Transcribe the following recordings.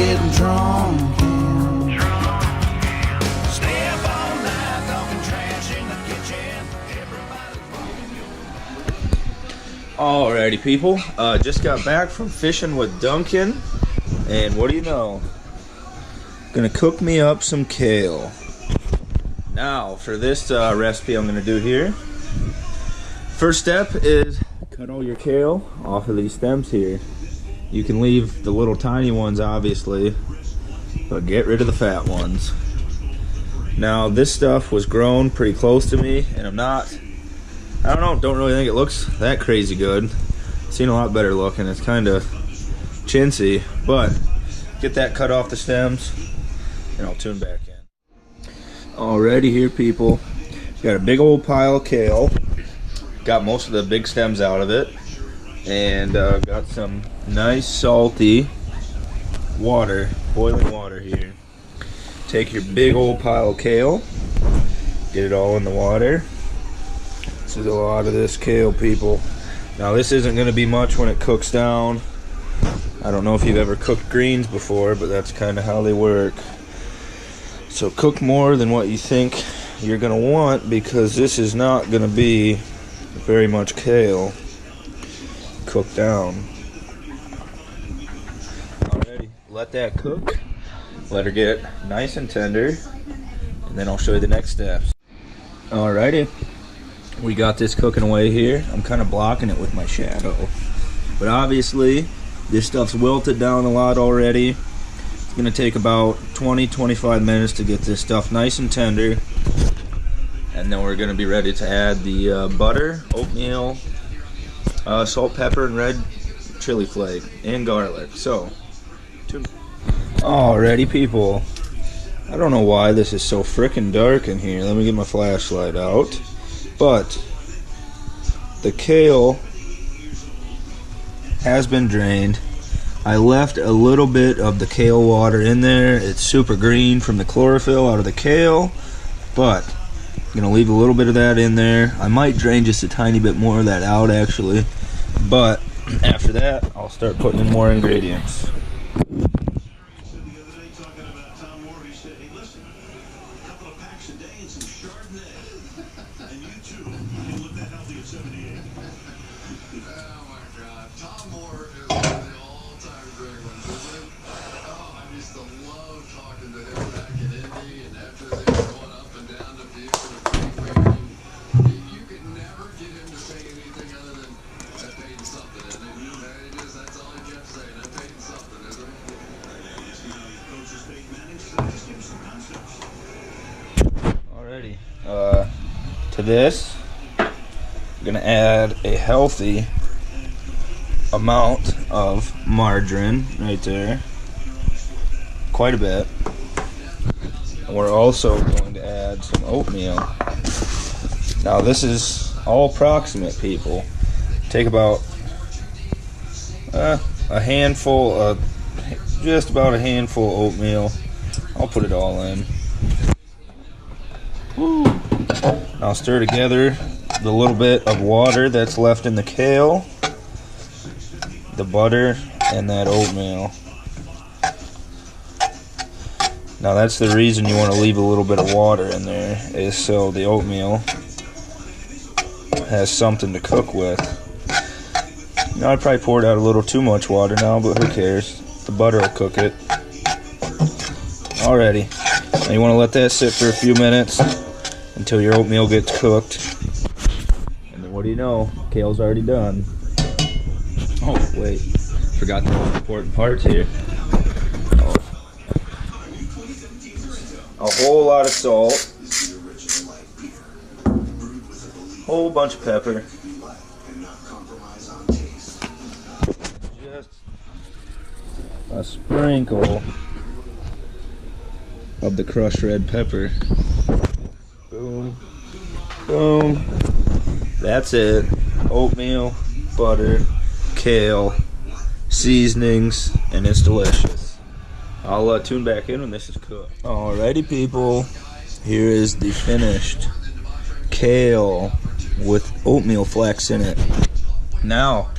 getting drunk. Step all night, talking trash in the kitchen. Alrighty, people. Just got back from fishing with Duncan, and what do you know? Gonna cook me up some kale. Now, for this recipe I'm gonna do here, first step is cut all your kale off of these stems here. You can leave the little tiny ones, obviously, but get rid of the fat ones. Now, this stuff was grown pretty close to me, and I don't really think it looks that crazy good. Seen a lot better looking. It's kind of chintzy, but get that cut off the stems, and I'll tune back in. Alrighty here, people. Got a big old pile of kale. Got most of the big stems out of it, and got some nice salty water, boiling water here. Take your big old pile of kale, get it all in the water. This is a lot of this kale, people. Now this isn't going to be much when it cooks down. I don't know if you've ever cooked greens before, but that's kind of how they work. So cook more than what you think you're going to want, because this is not going to be very much kale cooked down. Alrighty, let that cook. Let her get nice and tender, and then I'll show you the next steps. Alrighty, we got this cooking away here. I'm kind of blocking it with my shadow, but obviously this stuff's wilted down a lot already. It's gonna take about 20-25 minutes to get this stuff nice and tender, and then we're gonna be ready to add the butter, oatmeal, salt, pepper, and red chili flake, and garlic. So, alrighty, people. I don't know why this is so frickin' dark in here. Let me get my flashlight out. But the kale has been drained. I left a little bit of the kale water in there. It's super green from the chlorophyll out of the kale, but I'm gonna leave a little bit of that in there. I might drain just a tiny bit more of that out, actually, but after that I'll start putting in more ingredients. Alrighty, to this, I'm gonna add a healthy amount of margarine right there, quite a bit. And we're also going to add some oatmeal. Now this is all approximate, people. Take about a handful, just about a handful of oatmeal. I'll put it all in. Now stir together the little bit of water that's left in the kale, the butter, and that oatmeal. Now that's the reason you want to leave a little bit of water in there, is so the oatmeal has something to cook with. Now I probably poured out a little too much water now, but who cares? The butter will cook it. Alrighty, now you want to let that sit for a few minutes until your oatmeal gets cooked. And then what do you know? Kale's already done. Oh, wait. Forgot the most important parts here. Oh. A whole lot of salt. Whole bunch of pepper. Just a sprinkle of the crushed red pepper. Boom, boom. That's it. Oatmeal, butter, kale, seasonings, and it's delicious. I'll tune back in when this is cooked. Alrighty, people. Here is the finished kale with oatmeal flecks in it. Now,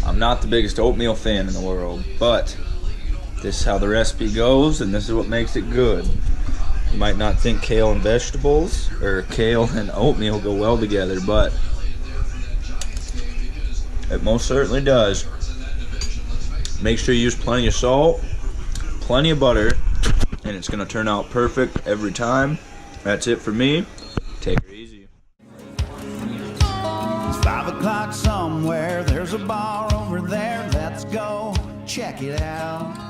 I'm not the biggest oatmeal fan in the world, but This is how the recipe goes, and this is what makes it good. You might not think kale and vegetables, or kale and oatmeal go well together, but it most certainly does. Make sure you use plenty of salt, plenty of butter, and it's going to turn out perfect every time. That's it for me. Take it easy. It's 5 o'clock somewhere. There's a bar over there. Let's go check it out.